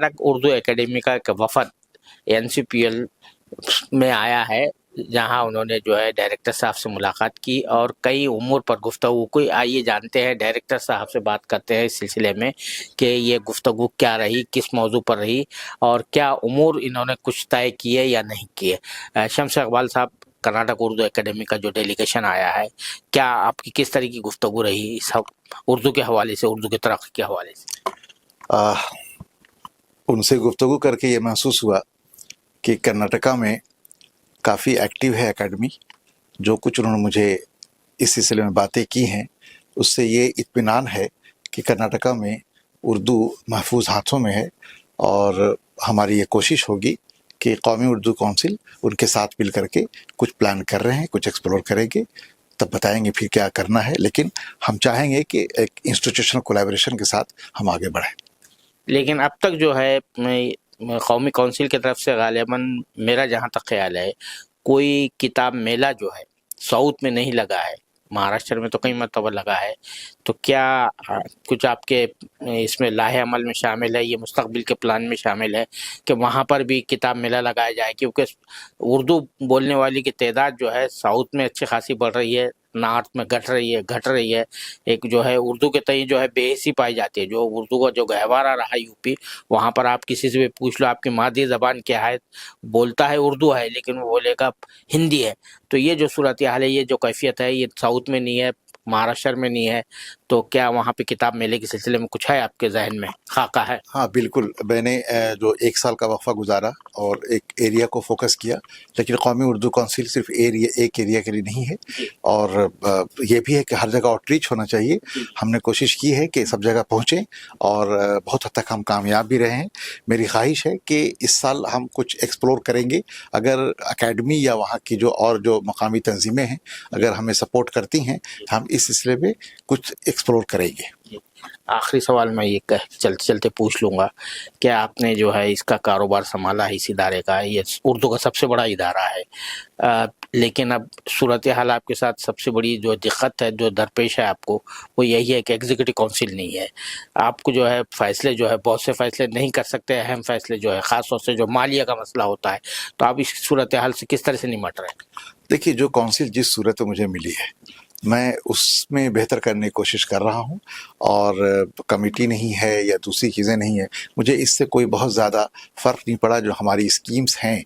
Karnataka Urdu academy का एक वफद NCPL में आया है, जहां उन्होंने जो है डायरेक्टर साहब से मुलाकात की और कई उमूर पर गुफ्तगू की। आइए जानते हैं, डायरेक्टर साहब से बात करते हैं इस सिलसिले में कि ये गुफ्तगू क्या रही, किस मौजू पर रही और क्या उमूर इन्होंने कुछ तय किए या नहीं किए। शम्स इकबाल साहब, कर्नाटक उर्दू एकेडमी का जो डेलीगेशन आया है, क्या आपकी किस तरह की गुफ्तगू रही इस उर्दू के हवाले से, उर्दू की तरक्की के हवाले से? उनसे गुफ्तगू करके ये महसूस हुआ कि कर्नाटका में काफ़ी एक्टिव है एकेडमी। जो कुछ उन्होंने मुझे इस सिलसिले में बातें की हैं, उससे ये इत्मीनान है कि कर्नाटका में उर्दू महफूज हाथों में है और हमारी ये कोशिश होगी कि कौमी उर्दू काउंसिल उनके साथ मिल करके कुछ प्लान कर रहे हैं, कुछ एक्सप्लोर करेंगे, तब बताएंगे फिर क्या करना है। लेकिन हम चाहेंगे कि एक इंस्टीट्यूशनल कोलैबोरेशन के साथ हम आगे बढ़ें। लेकिन अब तक जो है कौमी काउंसिल की तरफ से गालिबन मेरा जहाँ तक ख्याल है, कोई किताब मेला जो है साउथ में नहीं लगा है, महाराष्ट्र में तो कई मरतबा लगा है। तो क्या कुछ आपके इसमें लाहे अमल में शामिल है, ये मुस्तकबिल के प्लान में शामिल है कि वहाँ पर भी किताब मेला लगाया जाए? क्योंकि उर्दू बोलने वाली की तादाद जो है साउथ में अच्छी खासी बढ़ रही है, नॉर्थ में घट रही है। एक जो है उर्दू के तई जो है बेहिसी पाई जाती है। जो उर्दू का जो गहवारा रहा यूपी, वहाँ पर आप किसी से भी पूछ लो आपकी मादरी ज़बान क्या है, बोलता है उर्दू है लेकिन वो बोलेगा हिंदी है। तो ये जो सूरत हाल है, ये जो कैफियत है, ये साउथ में नहीं है, महाराष्ट्र में नहीं है। तो क्या वहाँ पे किताब मेले के सिलसिले में कुछ है आपके जहन में, खाका है? हाँ बिल्कुल, मैंने जो 1 साल का वक्फा गुजारा और एक एरिया को फोकस किया, लेकिन कौमी उर्दू काउंसिल सिर्फ एक एरिया के लिए नहीं है और ये भी है कि हर जगह आउटरीच होना चाहिए। हमने कोशिश की है कि सब जगह पहुँचें और बहुत हद तक हम कामयाब भी रहे हैं। मेरी ख्वाहिश है कि इस साल हम कुछ एक्सप्लोर करेंगे। अगर एकेडमी या वहाँ की जो मकामी तंजीमें हैं अगर हमें सपोर्ट करती हैं, हम इस सिलसिले में कुछ एक्सप्लोर करेंगे। आखिरी सवाल मैं ये चलते चलते पूछ लूँगा कि आपने जो है इसका कारोबार संभाला है, इस इदारे का, ये उर्दू का सबसे बड़ा इदारा है, लेकिन अब सूरत हाल आपके साथ सबसे बड़ी जो दिक्कत है, जो दरपेश है आपको, वो यही है कि एग्जीक्यूटिव काउंसिल नहीं है। आपको जो है फैसले जो है बहुत से फैसले नहीं कर सकते, अहम फैसले जो है ख़ास तौर से जो मालिया का मसला होता है। तो आप इस सूरत हाल से किस तरह से निपट रहे हैं? देखिए, जो काउंसिल जिस सूरत में मुझे मिली है, मैं उसमें बेहतर करने की कोशिश कर रहा हूं और कमेटी नहीं है या दूसरी चीज़ें नहीं है, मुझे इससे कोई बहुत ज़्यादा फ़र्क नहीं पड़ा। जो हमारी स्कीम्स हैं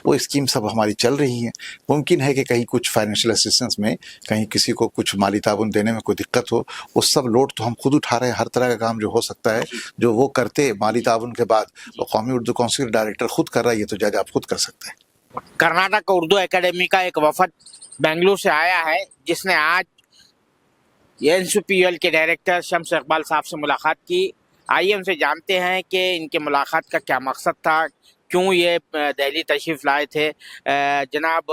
वो स्कीम सब हमारी चल रही हैं। मुमकिन है कि कहीं कुछ फाइनेंशियल असिस्टेंस में कहीं किसी को कुछ माली ताउन देने में कोई दिक्कत हो, वो सब लोड तो हम खुद उठा रहे हैं। हर तरह का काम जो हो सकता है, जो वो करते माली ताउन के बाद वो कौमी उर्दू काउंसिल डायरेक्टर खुद कर रहा है, ये तो जज आप खुद कर सकते हैं। कर्नाटक उर्दू एकेडमी का एक वफद बेंगलुरु से आया है, जिसने आज एनसीपीएल के डायरेक्टर शम्स इकबाल साहब से मुलाकात की। आइए उनसे जानते हैं कि इनके मुलाकात का क्या मकसद था, क्यों ये दिल्ली तशरीफ लाए थे। जनाब,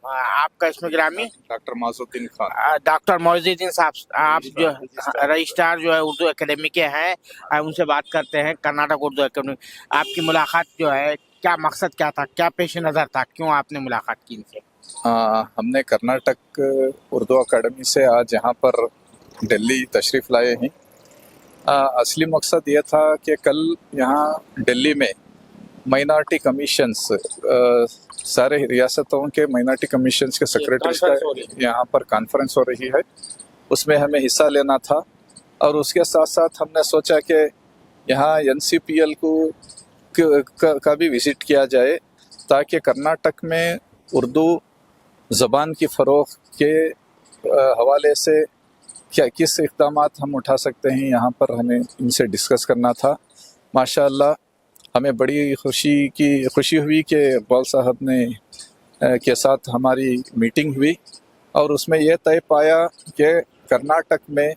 आपका इसमें ग्रामी डॉक्टर मौजुद्दीन खान। डॉक्टर मौजुद्दीन साहब, आप जो रजिस्ट्रार जो है उर्दू एकेडमी के हैं, उनसे बात करते हैं। कर्नाटक उर्दू एकेडमी, आपकी मुलाकात जो है, क्या मकसद क्या था, क्या पेश नज़र था, क्यों आपने मुलाकात की इनसे? हमने कर्नाटक उर्दू अकेडमी से आज यहाँ पर दिल्ली तशरीफ़ लाए हैं। असली मकसद ये था कि कल यहाँ दिल्ली में माइनॉरिटी कमीशंस, सारे रियासतों के माइनॉरिटी कमीशंस के सेक्रेटरीज का यहाँ पर कॉन्फ्रेंस हो रही है, उसमें हमें हिस्सा लेना था। और उसके साथ साथ हमने सोचा कि यहाँ एनसीपीएल का भी विज़िट किया जाए, ताकि कर्नाटक में उर्दू ज़बान की फ़रोग़ के हवाले से क्या किस इक़दामात हम उठा सकते हैं, यहाँ पर हमें इनसे डिस्कस करना था। माशाअल्लाह हमें बड़ी खुशी हुई कि इकबाल साहब ने के साथ हमारी मीटिंग हुई और उसमें यह तय पाया कि कर्नाटक में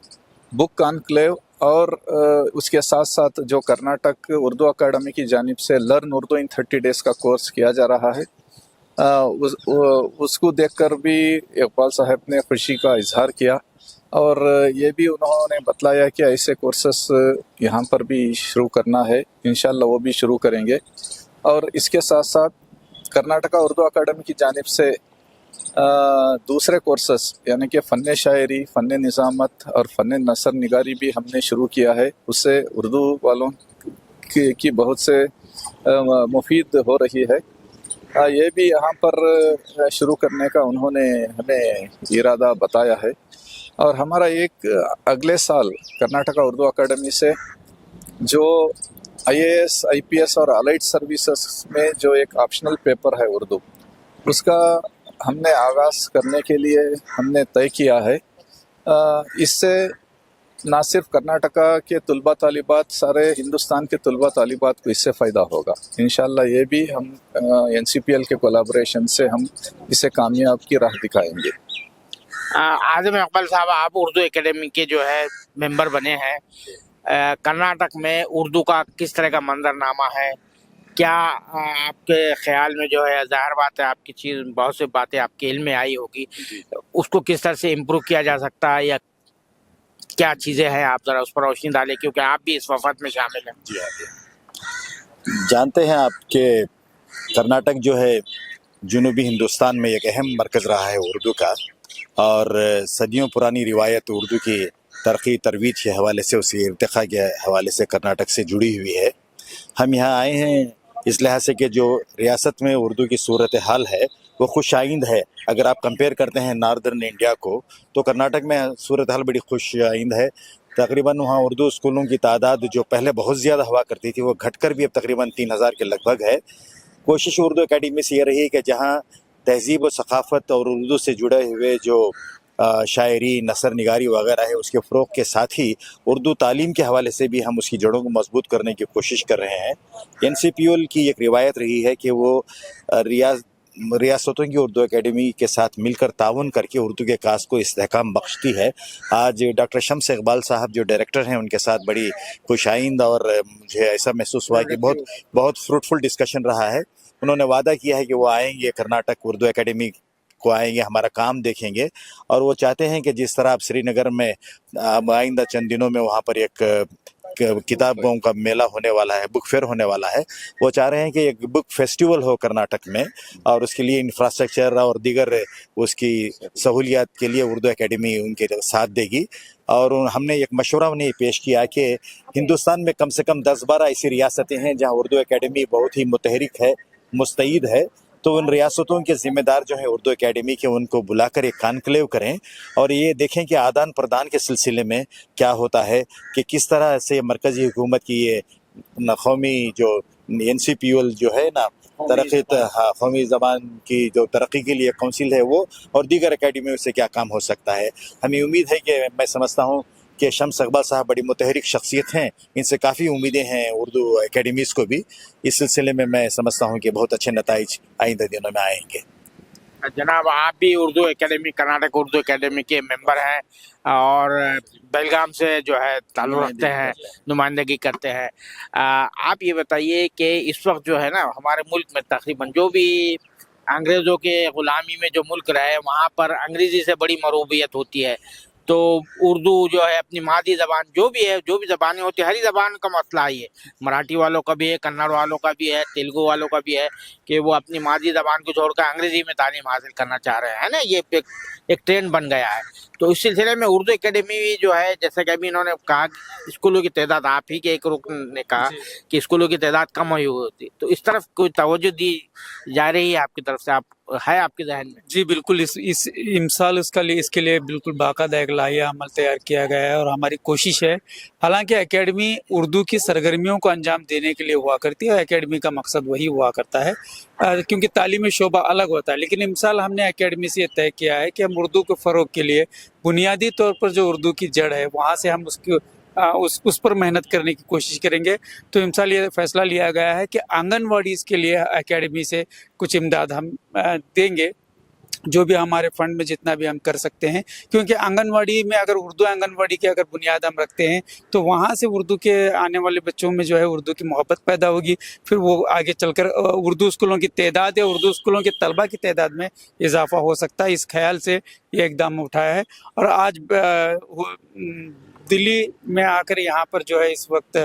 बुक कॉन्क्लेव और उसके साथ साथ जो कर्नाटक उर्दू अकादमी की जानिब से लर्न उर्दू इन 30 डेज़ का कोर्स किया जा रहा है, उसको देखकर भी इकबाल साहब ने खुशी का इजहार किया और ये भी उन्होंने बतलाया कि ऐसे कोर्सेस यहाँ पर भी शुरू करना है। इंशाल्लाह वो भी शुरू करेंगे। और इसके साथ साथ कर्नाटका उर्दू अकादमी की जानिब से दूसरे कोर्सेस यानी कि फ़न शायरी, फ़न निज़ामत और फ़न नसर निगारी भी हमने शुरू किया है। उससे उर्दू वालों की बहुत से मुफीद हो रही है। ये भी यहाँ पर शुरू करने का उन्होंने हमें इरादा बताया है और हमारा एक अगले साल कर्नाटका उर्दू अकेडमी से जो IAS, IPS और अलाइड सर्विसेज में जो एक ऑप्शनल पेपर है उर्दू, उसका हमने आगाज़ करने के लिए हमने तय किया है। इससे ना सिर्फ कर्नाटका के तलबा तालिबात, सारे हिंदुस्तान के तलबा तालिबात को इससे फ़ायदा होगा। इंशाल्लाह ये भी हम NCPL के कोलैबोरेशन से हम इसे कामयाब की राह दिखाएंगे। आज़म इकबाल साहब, आप उर्दू एकेडमी के जो है मेंबर बने हैं। कर्नाटक में उर्दू का किस तरह का मंजरनामा है? क्या आपके ख्याल में जो है, ज़ाहिर बात है आपकी चीज़ बहुत सी बातें आपके इल्म में आई होगी, उसको किस तरह से इम्प्रूव किया जा सकता है या क्या चीज़ें हैं, आप ज़रा उस पर रोशनी डालें क्योंकि आप भी इस वफद में शामिल हैं। जी जानते हैं आप कि कर्नाटक जो है जुनूबी हिंदुस्तान में एक अहम मरकज़ रहा है उर्दू का, और सदियों पुरानी रिवायत उर्दू की तरक्की तरवीज के हवाले से, उसके इर्तिक़ा के हवाले से कर्नाटक से जुड़ी हुई है। हम यहाँ आए हैं इस लिहाज से कि जो रियासत में उर्दू की सूरत हाल है वो खुश आइंद है। अगर आप कंपेयर करते हैं नार्दर्न इंडिया को, तो कर्नाटक में सूरत हाल बड़ी खुश आइंद है। तकरीबन वहाँ उर्दू स्कूलों की तादाद जो पहले बहुत ज़्यादा हुआ करती थी वो घटकर भी अब तकरीबन 3000 के लगभग है। कोशिश उर्दू अकेडमी से ये रही कि जहाँ तहज़ीब व सक़ाफ़त और उर्दू से जुड़े हुए जो शायरी, नसर निगारी वगैरह है, उसके फ़रोग़ के साथ ही उर्दू तालीम के हवाले से भी हम उसकी जड़ों को मजबूत करने की कोशिश कर रहे हैं। NCPL की एक रिवायत रही है कि वो रियासतों की उर्दू एकेडमी के साथ मिलकर ताउन करके उर्दू के काज को इस्तेहकाम बख्शती है। आज डॉक्टर शम्स इकबाल साहब जो डायरेक्टर हैं, उनके साथ बड़ी खुशाइंद और मुझे ऐसा महसूस हुआ कि बहुत फ्रूटफुल डिस्कशन रहा है। उन्होंने वादा किया है कि वो आएंगे, कर्नाटक उर्दू एकेडमी को आएंगे, हमारा काम देखेंगे, और वो चाहते हैं कि जिस तरह आप श्रीनगर में आइंदा चंद दिनों में वहाँ पर एक किताबों का मेला होने वाला है, बुक फेयर होने वाला है, वो चाह रहे हैं कि एक बुक फेस्टिवल हो कर्नाटक में, और उसके लिए इंफ्रास्ट्रक्चर और दीगर उसकी सहूलियात के लिए उर्दू एकेडमी उनके साथ देगी। और हमने एक मशवरा उन्हें पेश किया कि हिंदुस्तान में कम से कम 10-12 ऐसी रियासतें हैं जहाँ उर्दू एकेडमी बहुत ही मुतहरिक है, मुस्तैद है, तो उन रियासतों के ज़िम्मेदार जो हैं उर्दू एकेडमी के, उनको बुलाकर एक कॉन्क्लेव करें और ये देखें कि आदान प्रदान के सिलसिले में क्या होता है, कि किस तरह से मरकज़ी हुकूमत की ये कौमी जो NCPL जो है ना, तरक्की कौमी ज़बान की जो तरक्की के लिए काउंसिल है वो, और दीगर एकेडमियों से क्या काम हो सकता है। हमें उम्मीद है कि, मैं समझता हूँ कि शम्स इकबाल साहब बड़ी मुतहरिक शख्सियत हैं, इनसे काफ़ी उम्मीदें हैं उर्दू एकेडमीज़ को भी। इस सिलसिले में मैं समझता हूँ कि बहुत अच्छे नताइज आइंदा दिनों में आएंगे। जनाब, आप भी उर्दू एकेडमी, कर्नाटक उर्दू एकेडमी के मेंबर हैं और बेलगाम से जो है ताल्लुक़ रखते हैं, नुमाइंदगी करते हैं। आप ये बताइए कि इस वक्त जो है ना हमारे मुल्क में तकरीबन जो भी अंग्रेज़ों के ग़ुलामी में जो मुल्क रहे, वहाँ पर अंग्रेज़ी से बड़ी मरूबियत होती है, तो उर्दू जो है अपनी मादी ज़बान, जो भी ज़बानें होती है, हर ज़बान का मसला ही है। मराठी वालों का भी है, कन्नड़ वालों का भी है, तेलुगु वालों का भी है कि वो अपनी मादी ज़बान को छोड़कर अंग्रेज़ी में तालीम हासिल करना चाह रहे हैं, है ना। ये एक ट्रेंड बन गया है। तो इस सिलसिले में उर्दू एकेडमी जो है, जैसे कि अभी इन्होंने कहा स्कूलों की तादाद, आप ही के एक रुकन ने कहा कि स्कूलों की तादाद कम हुई होती, तो इस तरफ कोई तवज्जो दी जा रही है आपकी तरफ से, है आपके जहन में? जी बिल्कुल, इस इमसाल इसके लिए बिल्कुल बाकायदा एक लाइया अमल तैयार किया गया है और हमारी कोशिश है। हालांकि एकेडमी उर्दू की सरगर्मियों को अंजाम देने के लिए हुआ करती है, एकेडमी का मकसद वही हुआ करता है, क्योंकि तालीमी शोबा अलग होता है। लेकिन इमसाल हमने एकेडमी से तय किया है कि हम उर्दू के फ़रोग के लिए बुनियादी तौर पर जो उर्दू की जड़ है वहाँ से हम उस पर मेहनत करने की कोशिश करेंगे। तो इमसाल ये फैसला लिया गया है कि आंगनवाड़ीज़ के लिए एकेडमी से कुछ इमदाद हम देंगे, जो भी हमारे फंड में जितना भी हम कर सकते हैं, क्योंकि आंगनवाड़ी में अगर उर्दू आंगनवाड़ी की अगर बुनियाद हम रखते हैं तो वहाँ से उर्दू के आने वाले बच्चों में जो है उर्दू की मोहब्बत पैदा होगी, फिर वो आगे चलकर उर्दू स्कूलों की तादाद या उर्दू स्कूलों के तलबा की तादाद में इजाफा हो सकता है। इस ख्याल से ये इक़दाम उठाया है। और आज दिल्ली में आकर यहाँ पर जो है इस वक्त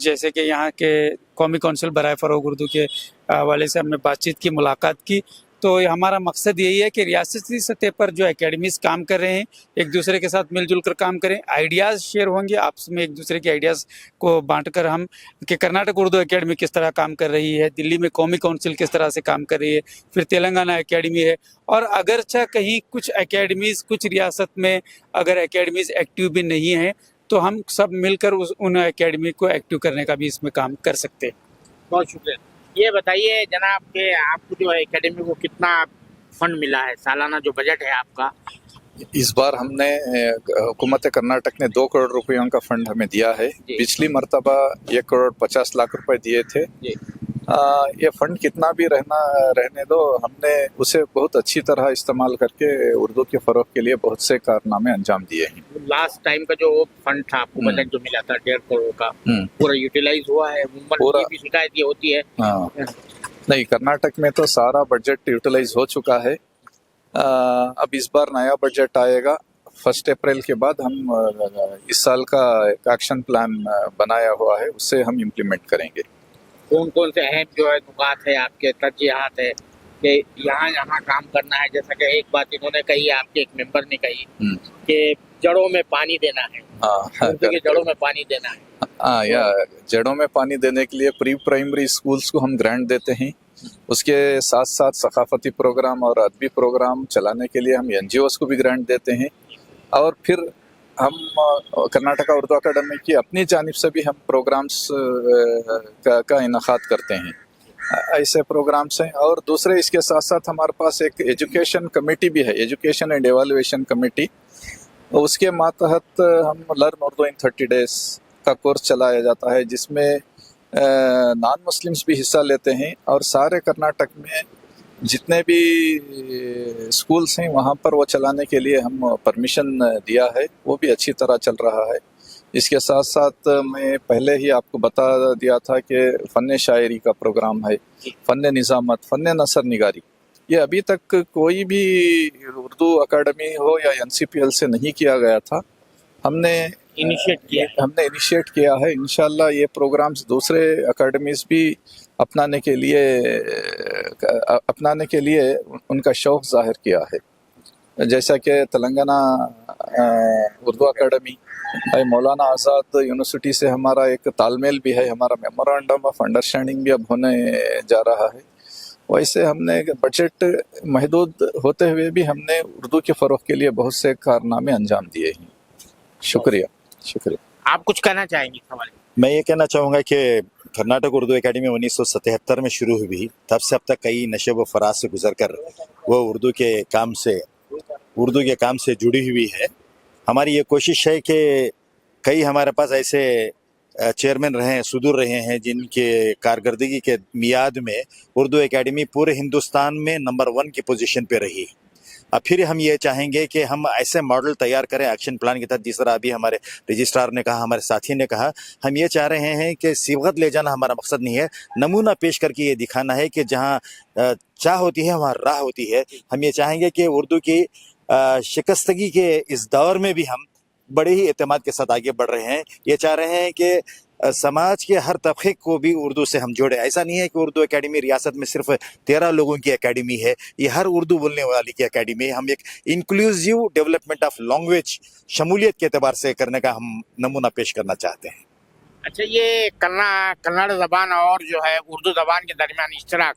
जैसे कि यहाँ के कौमी कौंसिल बराए फ़रोग़ उर्दू के हवाले से हमने बातचीत की, मुलाकात की, तो हमारा मकसद यही है कि रियासती सतह पर जो एकेडमीज काम कर रहे हैं एक दूसरे के साथ मिलजुल कर काम करें, आइडियाज़ शेयर होंगे आपस में, एक दूसरे के आइडियाज़ को बांटकर हम कि कर्नाटक उर्दू एकेडमी किस तरह काम कर रही है, दिल्ली में कौमी काउंसिल किस तरह से काम कर रही है, फिर तेलंगाना एकेडमी है, और अगरचा कहीं कुछ एकेडमीज़ कुछ रियासत में अगर एकेडमीज़ एक्टिव भी नहीं है तो हम सब मिलकर उन एकेडमी को एक्टिव करने का भी इसमें काम कर सकते हैं। बहुत शुक्रिया। ये बताइए जनाब कि आपको जो है एकेडमी को कितना फंड मिला है, सालाना जो बजट है आपका? इस बार हमने हुकूमत कर्नाटक ने 2 करोड़ रुपयों का फंड हमें दिया है। जी। पिछली मरतबा 1 करोड़ 50 लाख रुपए दिए थे। जी। ये फंड कितना भी रहने दो, हमने उसे बहुत अच्छी तरह इस्तेमाल करके उर्दू के फ़रोग के लिए बहुत से कारनामे अंजाम दिए हैं। लास्ट टाइम का जो फंड था आपको बजट जो मिला था 1.5 करोड़ का, पूरा यूटिलाइज हुआ है? पूरा। ये भी शिकायत ये होती है। हाँ, नहीं, कर्नाटक में तो सारा बजट यूटिलाइज हो चुका है। अब इस बार नया बजट आएगा 1 अप्रैल के बाद। हम इस साल का एक एक्शन प्लान बनाया हुआ है, उससे हम इम्प्लीमेंट करेंगे। कौन कौन से अहम जो है नुकात है आपके, तरजीहात है कि यहाँ यहाँ काम करना है? जैसा कि एक बात इन्होंने कही, आपके एक मेंबर ने कही कि जड़ों में पानी देना है, उर्दू की जड़ों में पानी देना है। हाँ, या जड़ों में पानी देने के लिए प्री प्राइमरी स्कूल्स को हम ग्रांट देते हैं। उसके साथ साथ सकाफती प्रोग्राम और अदबी प्रोग्राम चलाने के लिए हम NGOs को भी ग्रांट देते हैं। और फिर हम कर्नाटका उर्दू अकादमी की अपनी जानिब से भी हम प्रोग्राम्स का इनखाद करते हैं। ऐसे प्रोग्राम्स हैं। और दूसरे इसके साथ साथ हमारे पास एक एजुकेशन कमेटी भी है, एजुकेशन एंड एवेल्युएशन कमेटी। उसके मातहत हम लर्न उर्दू इन 30 डेज का कोर्स चलाया जाता है, जिसमें नॉन मुस्लिम्स भी हिस्सा लेते हैं। और सारे कर्नाटक में जितने भी स्कूल्स हैं वहाँ पर वो चलाने के लिए हम परमिशन दिया है, वो भी अच्छी तरह चल रहा है। इसके साथ साथ मैं पहले ही आपको बता दिया था कि फ़न शायरी का प्रोग्राम है, फ़न निज़ामत, फ़न नसर निगारी, ये अभी तक कोई भी उर्दू अकादमी हो या NCPL से नहीं किया गया था। हमने इनिशिएट किया है। इंशाल्लाह ये प्रोग्राम्स दूसरे अकाडमीज भी अपनाने के लिए उनका शौक़ ज़ाहिर किया है। जैसा कि तेलंगाना उर्दू अकादमी मौलाना आज़ाद यूनिवर्सिटी से हमारा एक तालमेल भी है, हमारा मेमोरेंडम ऑफ अंडरस्टैंडिंग भी अब होने जा रहा है। वैसे हमने बजट महदूद होते हुए भी हमने उर्दू के फ़रोग़ के लिए बहुत से कारनामे अंजाम दिए हैं। शुक्रिया। आप कुछ कहना चाहेंगे सवाल? मैं ये कहना चाहूँगा कि कर्नाटक उर्दू एकेडमी 1977 में शुरू हुई, तब से अब तक कई नशेब व फराज से गुजर कर वो उर्दू के काम से जुड़ी हुई है। हमारी ये कोशिश है कि कई हमारे पास ऐसे चेयरमैन रहे हैं, सुदूर रहे हैं, जिनके कारकर्दगी के मियाद में उर्दू एकेडमी पूरे हिंदुस्तान में नंबर 1 की पोजीशन पे रही। अब फिर हम ये चाहेंगे कि हम ऐसे मॉडल तैयार करें एक्शन प्लान के तहत, जिस तरह अभी हमारे रजिस्ट्रार ने कहा, हमारे साथी ने कहा। हम ये चाह रहे हैं कि सिबगत ले जाना हमारा मकसद नहीं है, नमूना पेश करके ये दिखाना है कि जहाँ चाह होती है वहाँ राह होती है। हम ये चाहेंगे कि उर्दू की शिकस्तगी के इस दौर में भी हम बड़े ही एतमाद के साथ आगे बढ़ रहे हैं। ये चाह रहे हैं कि समाज के हर तबके को भी उर्दू से हम जोड़े। ऐसा नहीं है कि उर्दू एकेडमी रियासत में सिर्फ 13 लोगों की एकेडमी है, ये हर उर्दू बोलने वाली की एकेडमी है। हम एक इंक्लूसिव डेवलपमेंट ऑफ लैंग्वेज शमूलियत के एतबार से करने का हम नमूना पेश करना चाहते हैं। अच्छा, ये कन्नड़ ज़बान और जो है उर्दू ज़बान के दरमियान इश्तराक,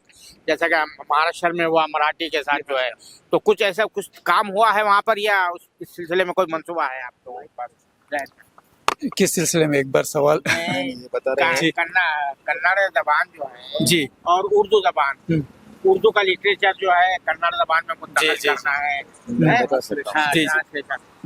जैसा कि महाराष्ट्र में हुआ मराठी के साथ जो है, तो कुछ ऐसा कुछ काम हुआ है वहाँ पर, या इस सिलसिले में कोई मंसूबा है आप लोगों के पास? किस सिलसिले में, एक बार सवाल बता रहे हैं। कन्नड़ ज़बान जो है जी और उर्दू ज़बान, उर्दू का लिटरेचर जो है कन्नड़ ज़बान में मुंतकिल करना है।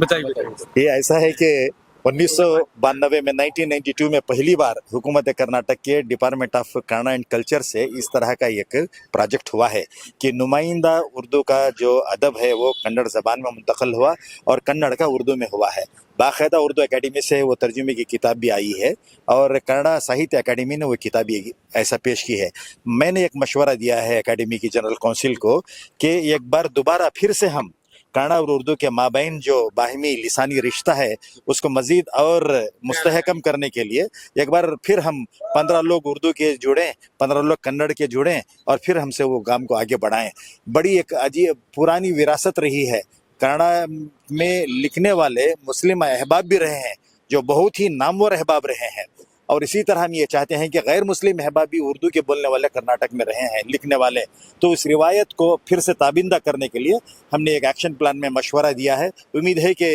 बताइए। ये ऐसा है कि 1992 में 1992 में पहली बार हुकूमत कर्नाटक के department of Kannada and culture से इस तरह का एक प्रोजेक्ट हुआ है कि नुमाइंदा उर्दू का जो अदब है वो कन्नड़ ज़बान में मुंतकिल हुआ और कन्नड़ का उर्दू में हुआ है। बाकायदा उर्दू एकेडमी से वो तर्जुमे की किताब भी आई है और कन्नड़ा साहित्य एकेडमी ने वो किताब भी ऐसा पेश की है। मैंने एक मशवरा दिया है एकेडमी की जनरल काउंसिल को कि एक बार दोबारा फिर से हम कन्नड़ा और उर्दू के माबैन जो बाहिमी लिसानी रिश्ता है उसको मज़ीद और मुस्तहकम करने के लिए एक बार फिर हम 15 लोग उर्दू के जुड़ें, 15 लोग कन्नड़ के जुड़ें और फिर हमसे वो काम को आगे बढ़ाएं। बड़ी एक अजीब पुरानी विरासत रही है। कन्नड़ा में लिखने वाले मुस्लिम अहबाब भी रहे हैं जो बहुत ही नामवर अहबाब रहे हैं, और इसी तरह हम ये चाहते हैं कि गैर मुस्लिम अहबाब भी उर्दू के बोलने वाले कर्नाटक में रहे हैं लिखने वाले। तो इस रिवायत को फिर से ताबिंदा करने के लिए हमने एक एक्शन प्लान में मशवरा दिया है। उम्मीद है कि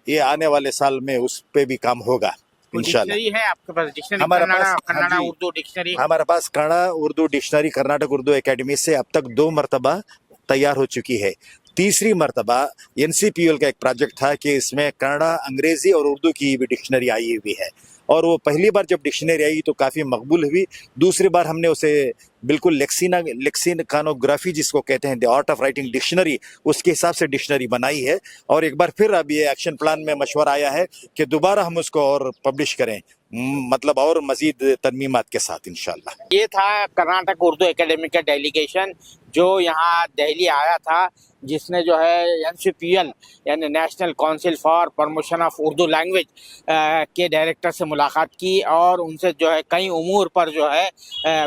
ये आने वाले साल में उस पे भी काम होगा इंशाल्लाह। डिक्शनरी है आपके पास? डिक्शनरी हमारे कन्नड़ा पास, हाँ कन्नड़ा जी। उर्दू डिक्शनरी? हमारे पास कन्नड़ा उर्दू डिक्शनरी कर्नाटक उर्दू एकेडमी से अब तक 2 मरतबा तैयार हो चुकी है। तीसरी मरतबा एनसीपीएल का एक प्रोजेक्ट था कि इसमें कन्नड़ा, अंग्रेजी और उर्दू की भी डिक्शनरी आई हुई है, और वो पहली बार जब डिक्शनरी आई तो काफ़ी मकबूल हुई। दूसरी बार हमने उसे बिल्कुल लेक्सिनोग्राफी जिसको कहते हैं, the art of writing dictionary, उसके हिसाब से डिक्शनरी बनाई है। और एक बार फिर अब ये एक्शन प्लान में मशवरा आया है कि दोबारा हम उसको और पब्लिश करें, मतलब और मजीद तरमीमात के साथ इंशाल्लाह। ये था कर्नाटक उर्दू एकेडमी का डेलीगेशन जो यहाँ दिल्ली आया था, जिसने जो है एनसीपीएल यानी national council for promotion of Urdu language के डायरेक्टर से मुलाकात की और उनसे जो है कई उमूर पर जो है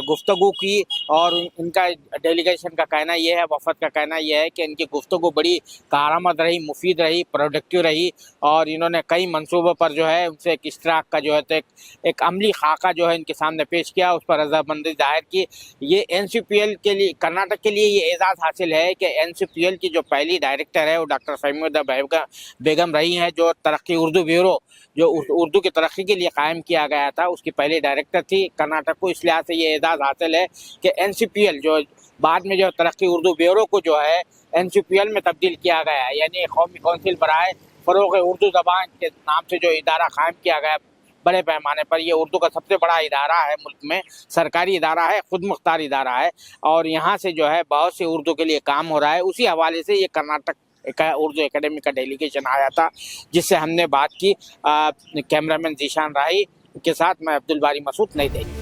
गुफ्तगू की। और इनका डेलीगेशन का कहना यह है, वफद का कहना यह है कि इनकी गुफ्तगू बड़ी कारआमद रही, मुफीद रही, प्रोडक्टिव रही, और इन्होंने कई मंसूबों पर जो है उनसे एक इश्तराक का जो है तो एक अमली खाका जो है इनके सामने पेश किया, उस पर रजामंदी जाहिर की। ये एनसीपीएल के लिए, कर्नाटक के लिए ये एजाज़ हासिल है कि एनसीपीएल की जो पहली डायरेक्टर है वो डॉक्टर फहीमुद्दीन बेगम रही हैं, जो तरक्की उर्दू ब्यूरो जो उर्दू की तरक्की के लिए कायम किया गया था उसकी पहली डायरेक्टर थी कर्नाटक को। इस लिहाज से ये एजाज़ हासिल है कि एनसीपीएल जो बाद में जो तरक्की उर्दू ब्यूरो को जो है एनसीपीएल में तब्दील किया गया है, यानी कौमी कौंसिल बराए फ़रोग़ उर्दू ज़बान के नाम से जो इदारा कायम किया गया बड़े पैमाने पर। ये उर्दू का सबसे बड़ा इदारा है मुल्क में, सरकारी इदारा है, खुद मुख्तार इदारा है, और यहाँ से जो है बहुत से उर्दू के लिए काम हो रहा है। उसी हवाले से ये कर्नाटक का उर्दू एकेडमी का डेलीगेशन आया था, जिससे हमने बात की। कैमरामैन जीशान राही के साथ मैं अब्दुल बारी मसूद, नई दिल्ली।